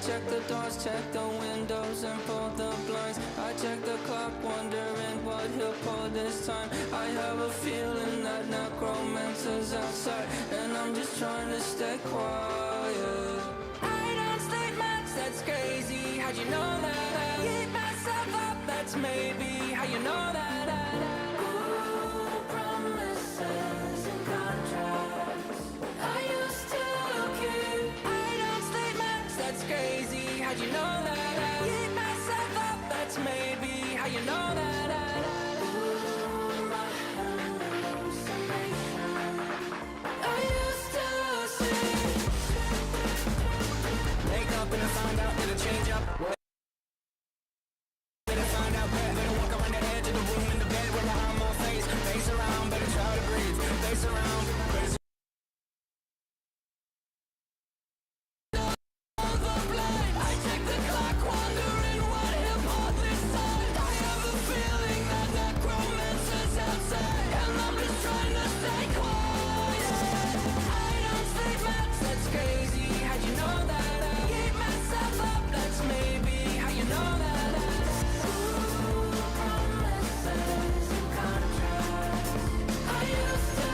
check the doors, check the windows, and pull the blinds. I check the clock, wondering what he'll pull this time. I have a feeling that necromancer's outside, and I'm just trying to stay quiet. I don't sleep much, that's crazy. How'd you know that? I keep myself up, that's maybe how you know that. Ooh, promises and contracts I used to keep. I don't sleep much, that's crazy. How'd you know that? I keep myself up, that's maybe how you know that. Ooh, my hallucination I used to see. Wake up and I find out that I change up. Better find out better. Better walk around the edge of the room in the bed with my arm on face. Face around, better try to breathe. Face around, better. I check the clock, wondering what he'll pull this time. I have a feeling that necromancer's outside, and I'm just trying to stay quiet. I don't sleep much, that's crazy. How'd you know that? I keep myself up, that's maybe how you know that. Ooh, promises and contracts I used to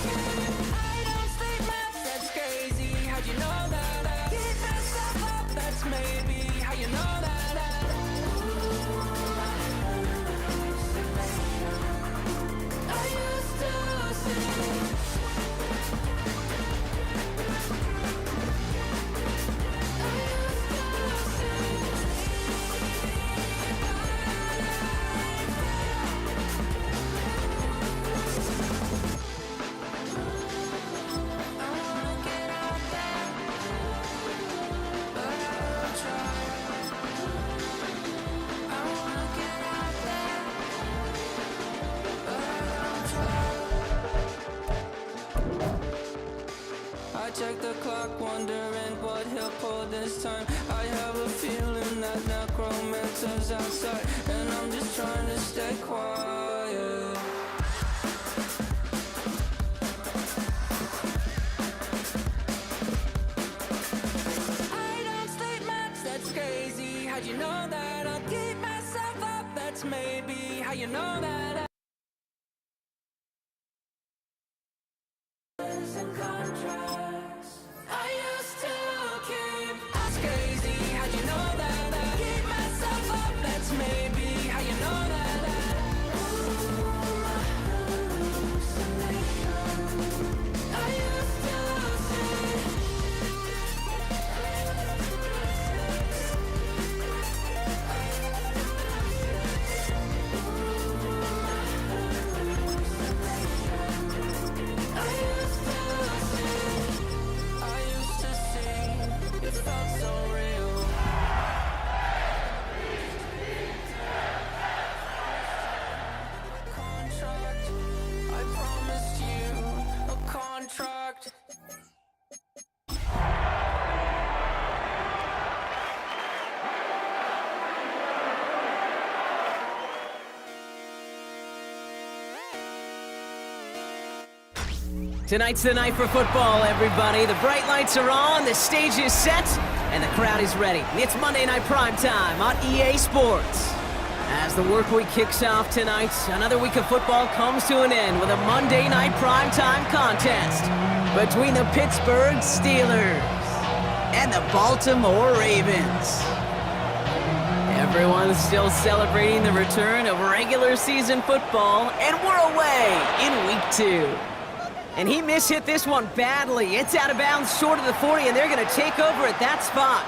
keep. I don't sleep much, that's crazy. How'd you know that? I keep myself up, that's maybe how you know that. Ooh, my hallucination I used to see. I check the clock, wondering what he'll pull this time. I have a feeling that necromancer's outside, and I'm just trying to stay quiet. I don't sleep much, that's crazy. How'd you know that? I'll keep myself up, that's maybe how you know that. And contracts I used to keep. That's crazy. How'd you know that? I keep myself up. That's maybe how you know that. Ooh, my hallucination I used to see. I used to see, it felt so real. Contract, I promised you a contract. Tonight's the night for football, everybody. The bright lights are on, the stage is set, and the crowd is ready. It's Monday Night Primetime on EA Sports. As the work week kicks off tonight, another week of football comes to an end with a Monday Night Primetime contest between the Pittsburgh Steelers and the Baltimore Ravens. Everyone's still celebrating the return of regular season football, and we're away in week 2. And he mishit this one badly. It's out of bounds short of the 40, and they're going to take over at that spot.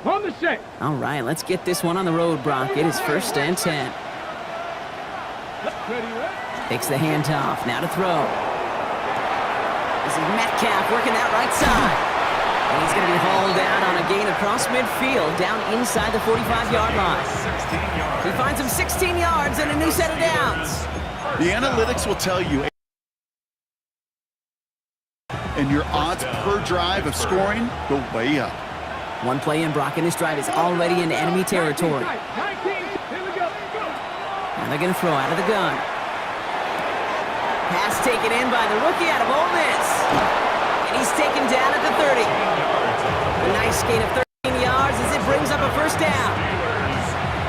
On the set. All right, let's get this one on the road, Brock. It is 1st and 10. Takes the handoff. Now to throw. This is Metcalf working that right side. And he's going to be hauled down on a gain across midfield, down inside the 45-yard line. He finds him 16 yards and a new set of downs. The analytics will tell you, and your odds per drive of scoring go way up. One play in, Brock, and this drive is already into enemy territory. And they're going to throw out of the gun. Pass taken in by the rookie out of Ole Miss. And he's taken down at the 30. A nice gain of 13 yards as it brings up a 1st down.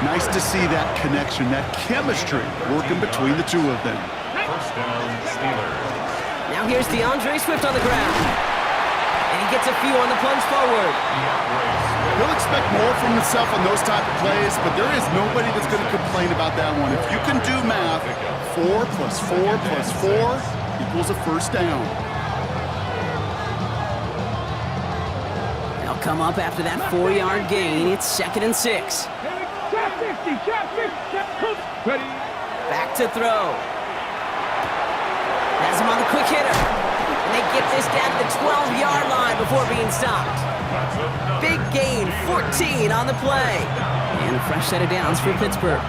Nice to see that connection, that chemistry working between the two of them. 1st down, Steelers. Now here's DeAndre Swift on the ground. And he gets a few on the plunge forward. He'll expect more from himself on those type of plays, but there is nobody that's going to complain about that one. If you can do math, 4 plus 4 plus 4 equals a 1st down. They'll come up after that 4-yard gain. It's 2nd and 6. Back to throw. Has him on the quick hitter. And they get this down to the 12-yard line before being stopped. Big gain, 14 on the play. And a fresh set of downs for Pittsburgh.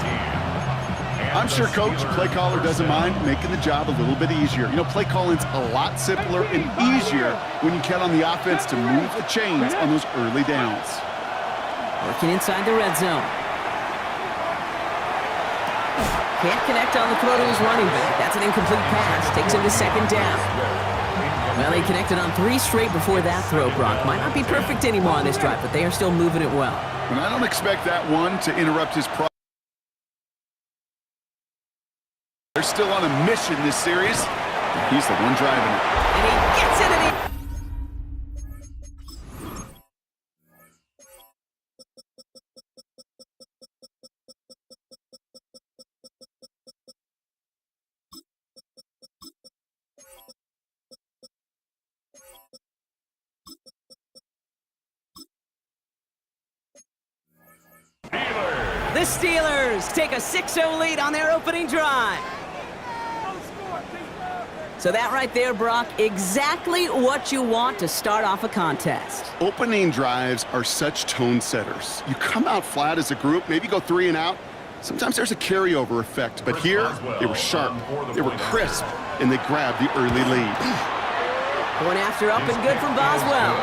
I'm sure Coach, play caller, doesn't mind making the job a little bit easier. You know, play calling's a lot simpler and easier when you count on the offense to move the chains on those early downs. Working inside the red zone. Can't connect on the throw to his running back. That's an incomplete pass. Takes him to 2nd down. Well, he connected on 3 straight before that throw, Brock. Might not be perfect anymore on this drive, but they are still moving it well. And I don't expect that one to interrupt his progress. They're still on a mission this series. He's the one driving it. And he gets it, and he... The Steelers take a 6-0 lead on their opening drive. So that right there, Brock, exactly what you want to start off a contest. Opening drives are such tone setters. You come out flat as a group, maybe go 3 and out. Sometimes there's a carryover effect, but here they were sharp, they were crisp, and they grabbed the early lead. Going after up and good from Boswell.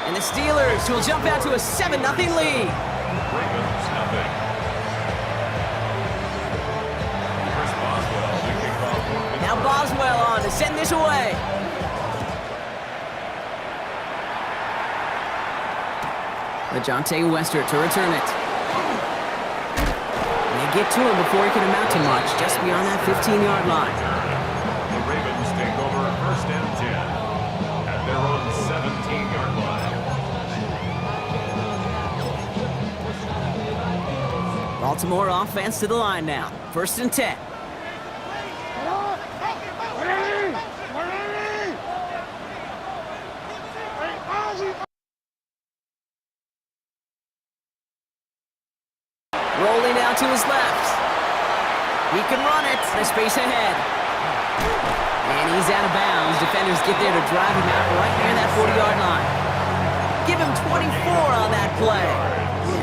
And the Steelers will jump out to a 7-0 lead. Ravens, nothing. Chris Boswell to kick off. Now Boswell on to send this away. LeJohntay Wester to return it. And they get to him before he can amount to much, just beyond that 15-yard line. The Ravens take over 1st and 10 at their own 17-yard line. Baltimore offense to the line now. 1st and 10. Rolling out to his left. He can run it. The space ahead. And he's out of bounds. Defenders get there to drive him out right near that 40-yard line. Give him 24 on that play.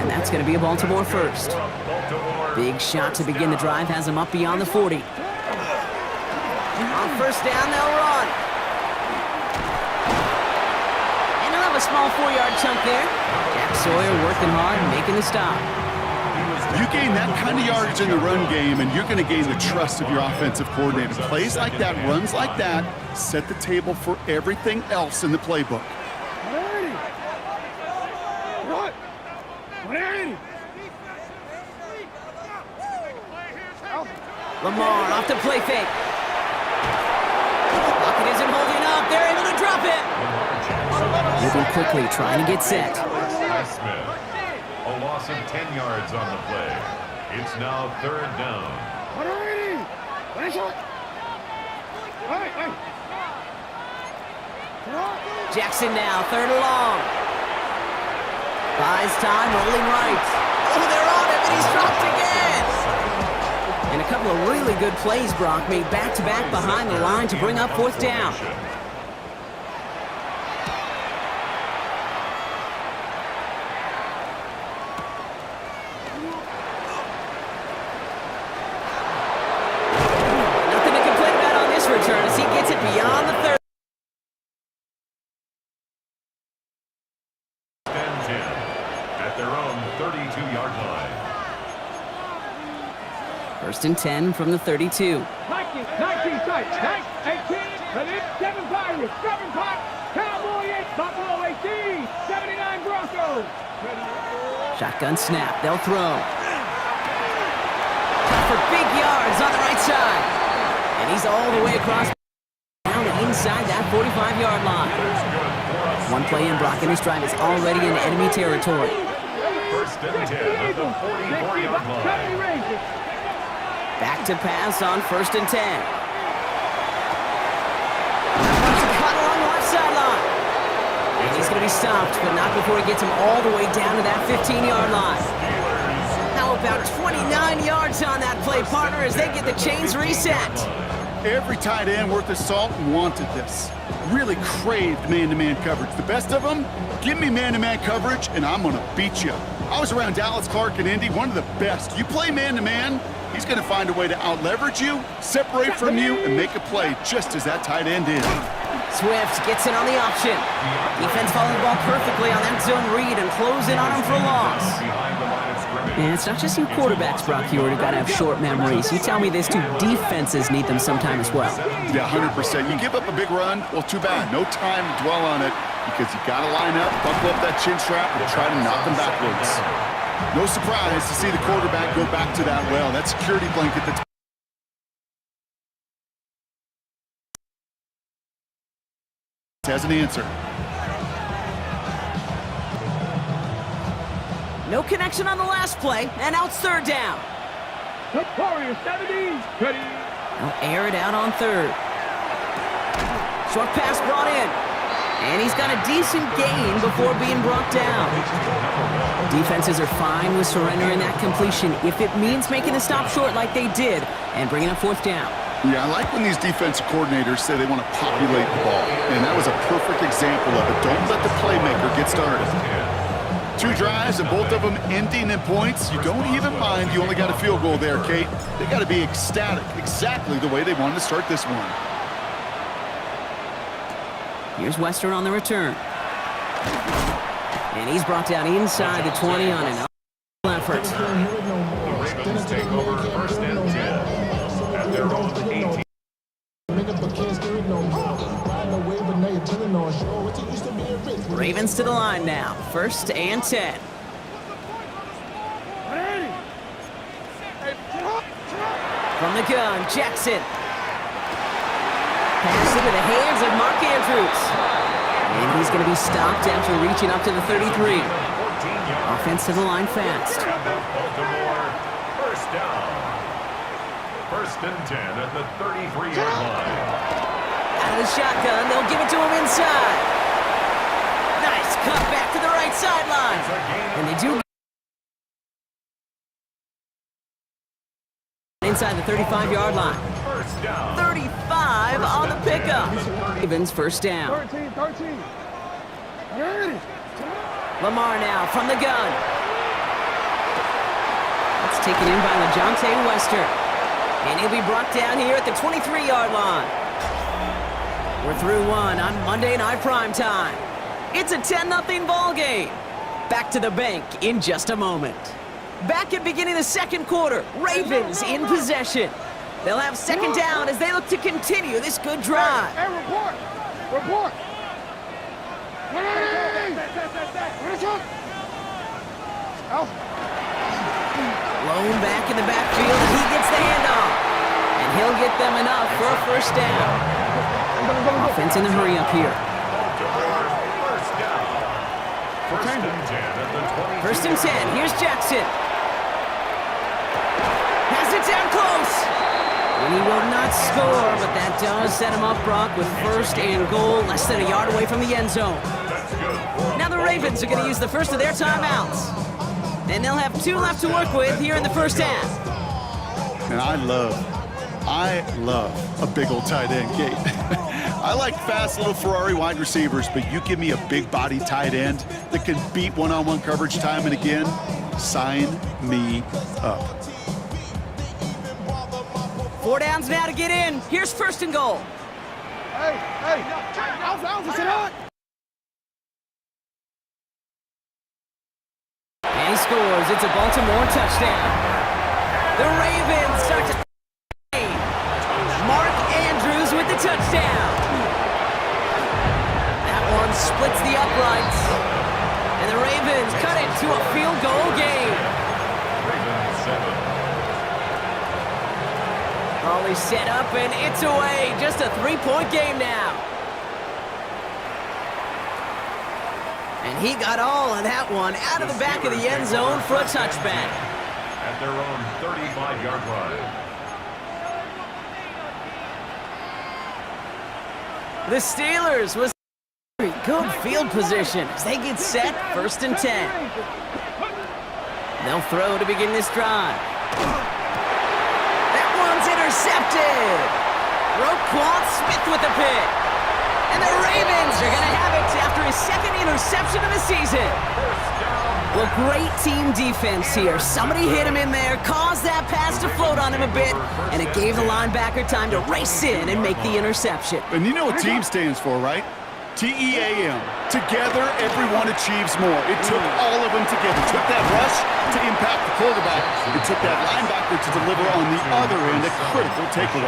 And that's going to be a Baltimore 1st. Big shot to begin the drive. Has him up beyond the 40. On 1st down, they'll run. And they'll have a small 4-yard chunk there. Jack Sawyer working hard and making the stop. You gain that kind of yardage in the run game, and you're going to gain the trust of your offensive coordinator. Plays like that, runs like that, set the table for everything else in the playbook. Lamar off the play fake. Lockett isn't holding up. They're able to drop it. Moving quickly, trying to get set. Smith. A loss of 10 yards on the play. It's now 3rd down. Jackson now, 3rd and long. Buys time, rolling right. Oh, they're on him, and he's dropped again. And a couple of really good plays, Brock, made back-to-back behind the line to bring up fourth down. Nothing to complain about on this return as he gets it beyond the 30. At their own 32-yard line. First and 10 from the 32. 19 sites, 18, and it's 7 Pirates, 7 Pirates, Cowboy 8, Buffalo 18, 79 Broncos. Shotgun snap, they'll throw. For big yards on the right side. And he's all the way across down and inside that 45-yard line. One play in, Brock, and his drive is already in enemy territory. First and 10 at the 44-yard line. Back to pass on first and 10. Cut along the left sideline. And he's going to be stopped, but not before he gets him all the way down to that 15-yard line. How about 29 yards on that play, partner, as they get the chains reset. Every tight end worth his salt wanted this. Really craved man-to-man coverage. The best of them, give me man-to-man coverage, and I'm going to beat you. I was around Dallas Clark and Indy, one of the best. You play man-to-man, he's going to find a way to out-leverage you, separate from you, and make a play just as that tight end did. Swift gets in on the option. Defense following the ball perfectly on that zone read and close in on him for a loss. And it's not just you quarterbacks, Brock Huard, who got to have short memories. You tell me these two defenses need them sometime as well. Yeah, 100%. You give up a big run, well, too bad. No time to dwell on it because you got to line up, buckle up that chin strap, and try to knock them backwards. No surprise to see the quarterback go back to that well. That security blanket that's has an answer. No connection on the last play, and now it's third down. Warriors 17, ready. They'll air it out on third. Short pass brought in. And he's got a decent gain before being brought down. Defenses are fine with surrendering that completion if it means making the stop short like they did and bringing up fourth down. Yeah, I like when these defensive coordinators say they want to populate the ball. And that was a perfect example of it. Don't let the playmaker get started. 2 drives and both of them ending in points. You don't even mind you only got a field goal there, Kate. They got to be ecstatic, exactly the way they wanted to start this one. Here's Wester on the return. And he's brought down inside the 20 on an effort. The Ravens take over first and 10 at their own 18. Ravens to the line now. First and 10. From the gun, Jackson. Pass into the hands of Mark Andrews. And he's going to be stopped after reaching up to the 33. Offense to the line fast. Baltimore, first down. First and 10 at the 33-yard line. Out of the shotgun, they'll give it to him inside. Nice cut back to the right sideline. And they do inside the 35-yard line. First down. 35 on the pickup. Ravens first down. 13. Lamar now from the gun. That's taken in by LeJohntay Wester. And he'll be brought down here at the 23-yard line. We're through one on Monday Night Primetime. It's a 10-0 ball game. Back to the bank in just a moment. Back at beginning of the second quarter, Ravens in possession. They'll have second down as they look to continue this good drive. Hey, report. Lone back in the backfield, he gets the handoff. And he'll get them enough for a first down. Offense in the hurry up here. First down. First and 10 at the 20. First and 10, here's Jackson. Has it down close. And he will not score, but that does set him up, Brock, with first and goal, less than a yard away from the end zone. Now the Ravens are going to use the first of their timeouts. And they'll have 2 left to work with here in the first half. And I love a big old tight end, Kate. I like fast little Ferrari wide receivers, but you give me a big body tight end that can beat one-on-one coverage time and again, sign me up. 4 downs now to get in. Here's first and goal. Hey, And he scores. It's a Baltimore touchdown. The Ravens start to... Mark Andrews with the touchdown. That one splits the uprights. And the Ravens cut it to a field goal game. Ravens 7. Ollie set up and it's away. Just a 3-point game now. And he got all of that one out of the back of the end zone for a touchback. At their own 35-yard line. The Steelers was very good field position as they get set, 1st and 10. They'll throw to begin this drive. That one's intercepted. Roquan Smith with the pick. And the Ravens are going to have it after his 2nd interception of the season. Well, great team defense here. Somebody hit him in there, caused that pass to float on him a bit, and it gave the linebacker time to race in and make the interception. And you know what team stands for, right? T-E-A-M. Together, everyone achieves more. It took all of them together. It took that rush to impact the quarterback. It took that linebacker to deliver on the other end, a critical takeaway.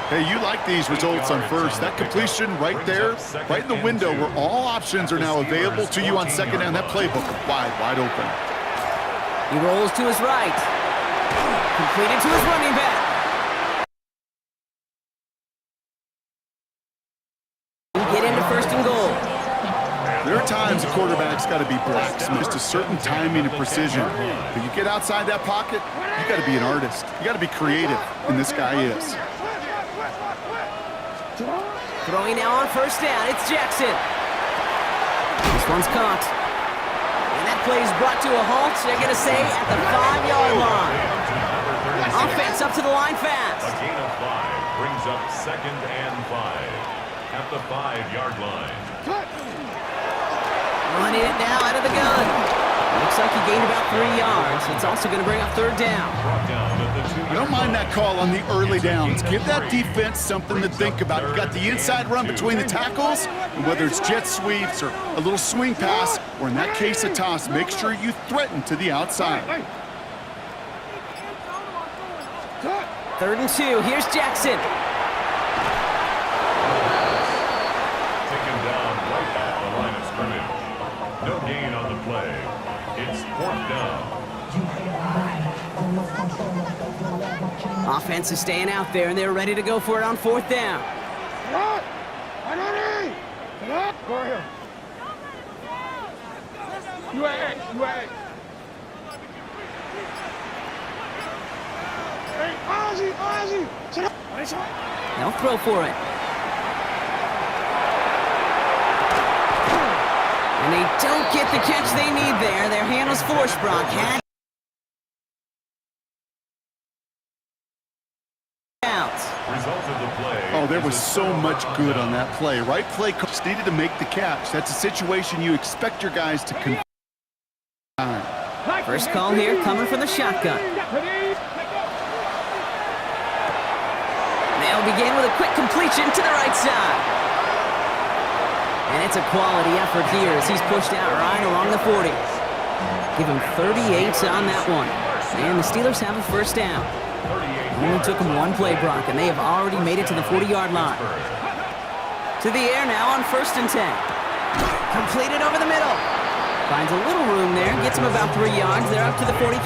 Hey, you like these results on first. That completion right there, right in the window where all options are now available to you on second down. That playbook wide open. He rolls to his right. Completed to his running back. Get into 1st and goal. There are times a quarterback's got to be blacksmith, just a certain timing and precision. But you get outside that pocket, you got to be an artist. You got to be creative, and this guy is. Throwing now on 1st down, it's Jackson. This one's caught. And that play is brought to a halt, they're going to say, at the 5-yard line. Offense up to the line fast. A gain of 5 brings up 2nd and 5 at the 5-yard line. Running it now out of the gun. Looks like he gained about 3 yards. It's also going to bring up 3rd down. Brought down at the 2-yard I don't mind that call on the early downs. Give that defense something to think about. You got the inside run between the tackles, and whether it's jet sweeps or a little swing pass, or in that case a toss, make sure you threaten to the outside. 3rd and 2. Here's Jackson. Taken down right at the line of scrimmage. No gain on the play. It's 4th down. Offense is staying out there, and they're ready to go for it on 4th down. They'll throw for it. And they don't get the catch they need there. Their hand was forced, Brock. Oh, there was so much good on that play. Right play coach needed to make the catch. That's a situation you expect your guys to convert. First call here coming from the shotgun. They'll begin with a quick completion to the right side. And it's a quality effort here as he's pushed out right along the 40. Give him 38 on that one. And the Steelers have a 1st down. Only took them 1 play, Brock, and they have already made it to the 40-yard line. To the air now on 1st and 10. Completed over the middle. Finds a little room there, gets him about 3 yards. They're up to the 43.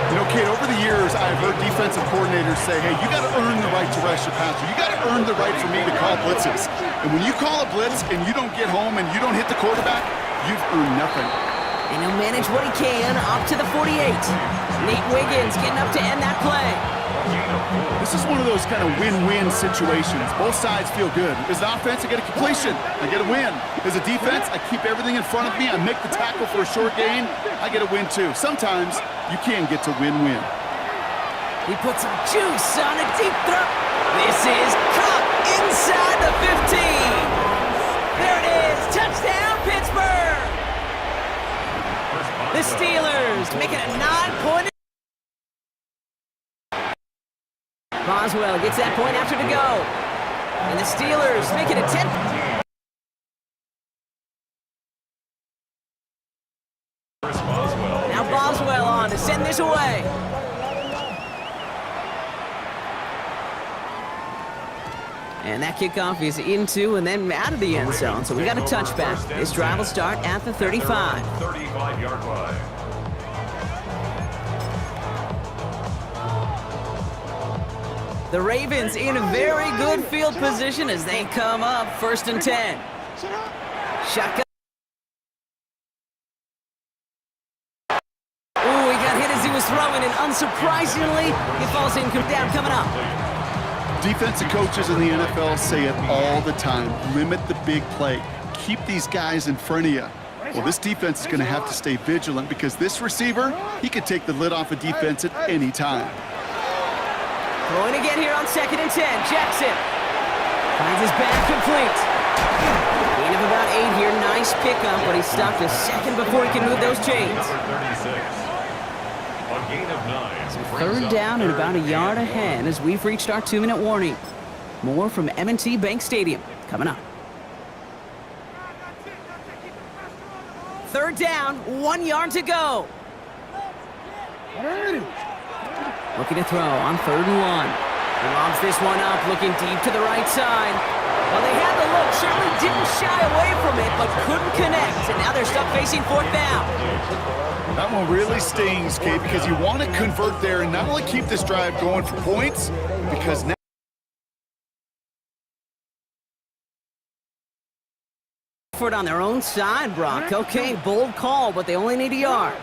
You know, kid, over the years, I've heard defensive coordinators say, hey, you got to earn the right to rush your passer. You got to earn the right for me to call blitzes. And when you call a blitz and you don't get home and you don't hit the quarterback, you've earned nothing. And he'll manage what he can up to the 48. Nate Wiggins getting up to end that play. This is one of those kind of win-win situations. Both sides feel good. As an offense, I get a completion. I get a win. As a defense, I keep everything in front of me. I make the tackle for a short gain. I get a win, too. Sometimes you can get to win-win. He puts some juice on a deep throw. This is caught inside the 15. There it is. Touchdown, Pittsburgh. The Steelers making a 9-point. Boswell gets that point after to go. And the Steelers make it a 10. Now Boswell on to send this away. And that kickoff is into and then out of the end zone. So we got a touchback. This drive will start at the 35. 35-yard line. The Ravens in a very good field position as they come up 1st and 10. Shotgun. Ooh, he got hit as he was throwing, and unsurprisingly, he falls in down coming up. Defensive coaches in the NFL say it all the time. Limit the big play. Keep these guys in front of you. Well, this defense is going to have to stay vigilant because this receiver, he could take the lid off a defense at any time. Throwing again here on 2nd and 10. Jackson finds his back complete. Gain of about 8 here. Nice pickup, but he stopped a second before he can move those chains. Number 36. A gain of 9. 3rd down and about a yard ahead as we've reached our 2-minute warning. More from M&T Bank Stadium coming up. 3rd down, 1 yard to go. Looking to throw on 3rd and 1. He lobs this one up, looking deep to the right side. Well, they had the look, certainly didn't shy away from it, but couldn't connect, and now they're stuck facing 4th down. That one really stings, Kate, because you want to convert there and not only keep this drive going for points, because now for it on their own side, Brock. Okay, bold call, but they only need a yard.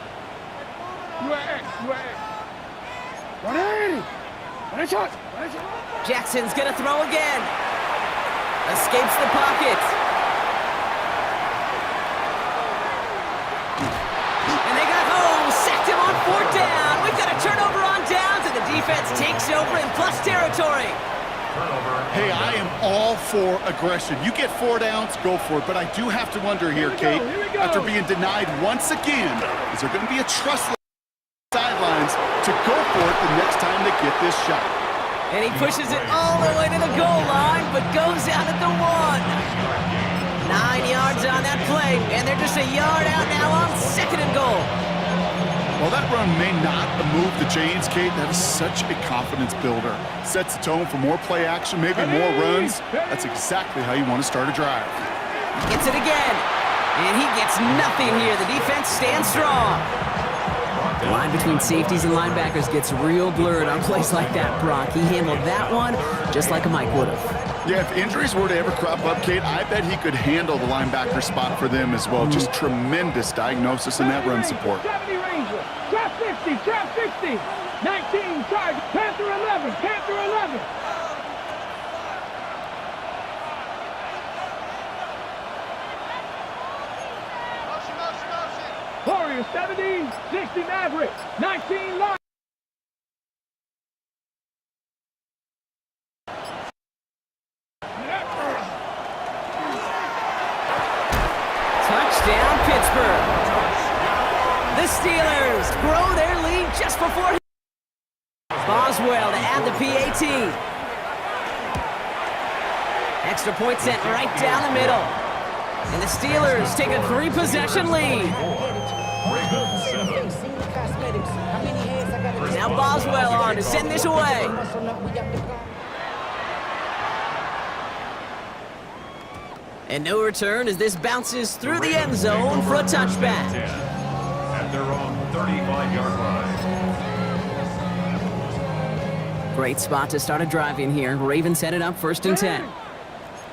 Jackson's gonna throw again. Escapes the pocket. And they got home. Sacked him on 4th down. We've got a turnover on downs, and the defense takes over in plus territory. hey, I am all for aggression. You get 4 downs, go for it. But I do have to wonder here, Kate, after being denied once again, is there going to be a trust sidelines to go for it the next time they get this shot? And he pushes it all the way to the goal line, but goes out at the 1. 9 yards on that play, and they're just a yard out now on 2nd and goal. Well, that run may not move the chains, Kate. That is such a confidence builder. Sets the tone for more play action, maybe more runs. That's exactly how you want to start a drive. He gets it again, and he gets nothing here. The defense stands strong. The line between safeties and linebackers gets real blurred on plays like that, Brock. He handled that one just like a Mike would have. Yeah, if injuries were to ever crop up, Kate, I bet he could handle the linebacker spot for them as well. Just tremendous diagnosis in that run support. 70 Ranger, trap 50, trap 60, 19 target, Panther 11, Panther 11. Warriors 70, 60 Maverick, 19 line. Touchdown, Pittsburgh. The Steelers grow their lead just before Boswell to add the PAT. Extra point sent right down the middle. And the Steelers take a 3-possession lead. Now Boswell on to send this away. And no return as this bounces through the end zone for a touchback. At their own 35-yard line. Great spot to start a drive in here. Ravens set it up 1st and 10.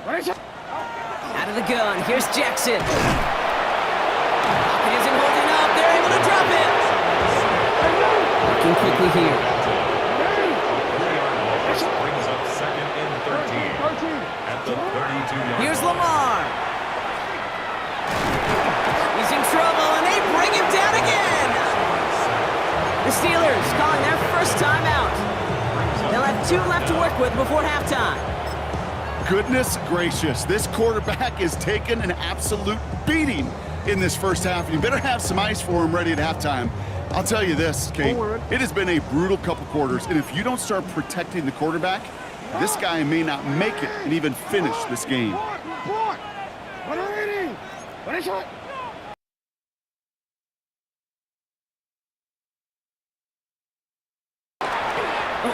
Out of the gun, here's Jackson. Pocket isn't holding up, Working quickly here. 3-yard loss brings up second and 13 at the 32-yard Here's line. Lamar. He's in trouble, and they bring him down again. The Steelers calling their first timeout. They'll have 2 left to work with before halftime. Goodness gracious, this quarterback is taking an absolute beating in this first half. And you better have some ice for him ready at halftime. I'll tell you this, Kate, it has been a brutal couple quarters, and if you don't start protecting the quarterback, this guy may not make it and even finish this game. Oh,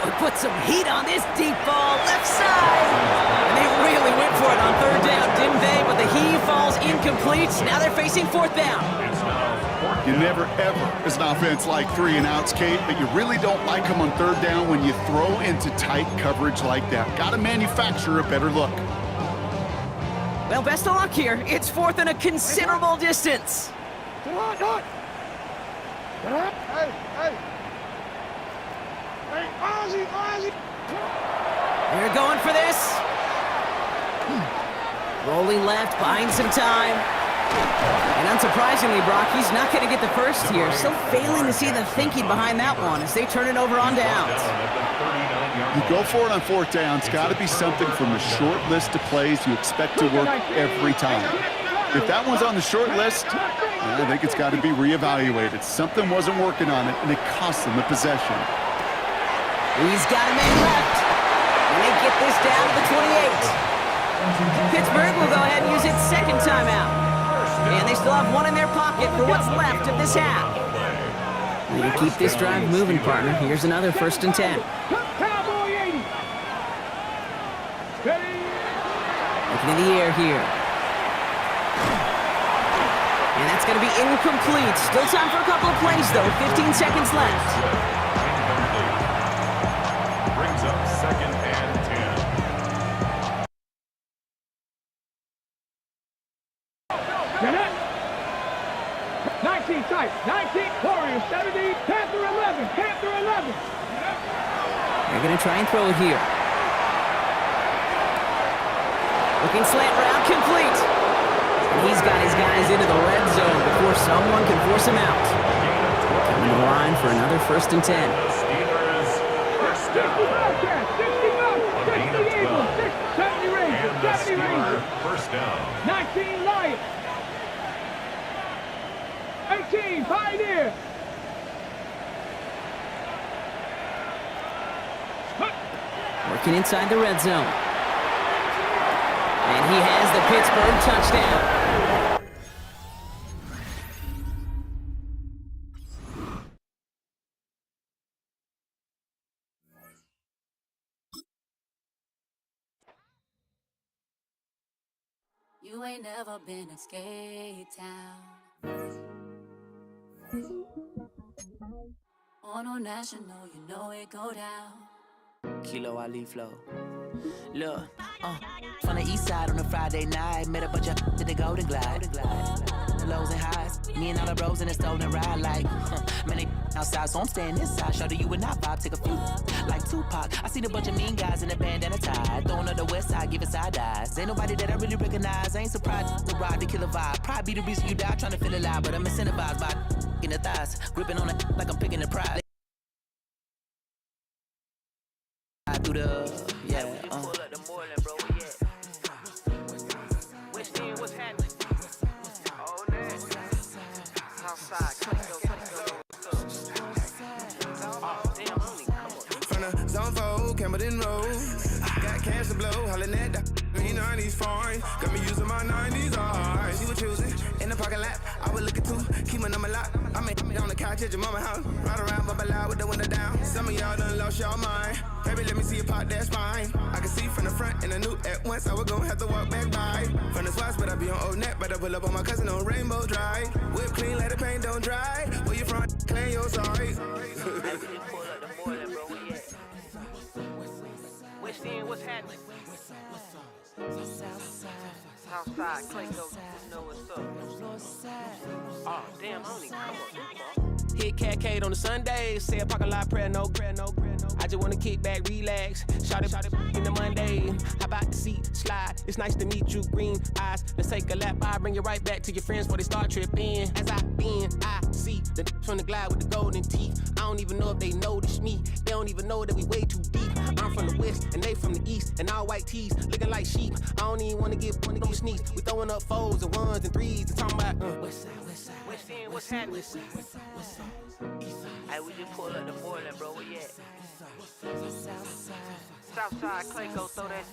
it put some heat on this deep ball, left side. And they really went for it on 3rd down, didn't they? But the heave falls incomplete. Now they're facing 4th down. It's now 4th You down. never, ever, as an offense, like 3 and outs, Kate, but you really don't like them on 3rd down when you throw into tight coverage like that. Got to manufacture a better look. Well, best of luck here. It's 4th and a considerable distance. They're going for this. Rolling left, buying some time. And unsurprisingly, Brock, he's not going to get the first here. Still failing to see the thinking behind that one as they turn it over on downs. You go for it on 4th down. It's got to be something from a short list of plays you expect to work every time. If that one's on the short list, I think it's got to be reevaluated. Something wasn't working on it, and it cost them the possession. He's got a man left. And they get this down to the 28. Pittsburgh will go ahead and use its 2nd timeout. And they still have 1 in their pocket for what's left of this half. Way to keep this drive moving, partner. Here's another 1st and 10. Cowboy 80. Ready? Looking in the air here. And that's going to be incomplete. Still time for a couple of plays, though. 15 seconds left. Brings up second and 10. Get it. 19 tight. 19. Warriors 70. Panther 11. Panther 11. They're going to try and throw it here. Looking slant route, complete. And he's got his guys into the red zone before someone can force him out. Coming to the line for another 1st and 10. The Steelers first 60 down. Bobcats. 60 Bucks. 60 Eagles. 70 Rangers. And the 70 Steelers Rangers. first down. 19 Lions. 18 Pioneers. Working inside the red zone. And he has the Pittsburgh touchdown. You ain't never been in Skate Town. On a national, you know it go down. Kilo Ali Flow. Look, from the east side on a Friday night, met a bunch of to the Golden Glide. The lows and highs, me and all the bros in the stolen ride like, man, they outside, so I'm staying inside. Show you and I vibe, take a few like Tupac. I seen a bunch of mean guys in a bandana tie, throwing up the west side, giving side eyes. Ain't nobody that I really recognize. I ain't surprised to ride the killer vibe. Probably be the reason you die trying to feel alive, but I'm incentivized by in the thighs, gripping on it like I'm picking the pride. Through the pull up the Moreland, bro. West End, what's happening? All that. Southside, damn, homie, come on. From the zone 4, Campbellton Road. Got cash to blow, hollin' at the green 90s foreign. Got me using my 90s eyes. You were choosing in the parking lot. I was looking too, keep my number locked. I mean, on the couch at your mama house. Ride around, bubble loud with the window down. Some of y'all done lost y'all mind. Baby, let me see you pop, that's fine. I can see from the front and I knew at once I was gonna have to walk back by. From the spots, but I be on Old Net. Better pull up on my cousin on Rainbow Drive. Whip clean, let the paint don't dry. Where you from? Clean your sorry. West End, what's happening? Southside, Clayco, you know what's up. Oh, damn, homie, come on. Hit Catcade on the Sundays. Say a parking lot prayer, no. I just wanna kick back, relax. Shout it in the Monday. How about the seat slide? It's nice to meet you, green eyes. Let's take a lap. I bring you right back to your friends before they start tripping. As I bend, I see the from the glide with the golden teeth. I don't even know if they notice me. They don't even know that we way too deep. I'm from the west and they from the east, and all white tees looking like sheep. I don't even wanna get sneaks. We throwing up fours and ones and threes and talking about west side. What's happening? Hey, we just pulled up to Portland, bro. Where you at? Southside. Clayco, throw that.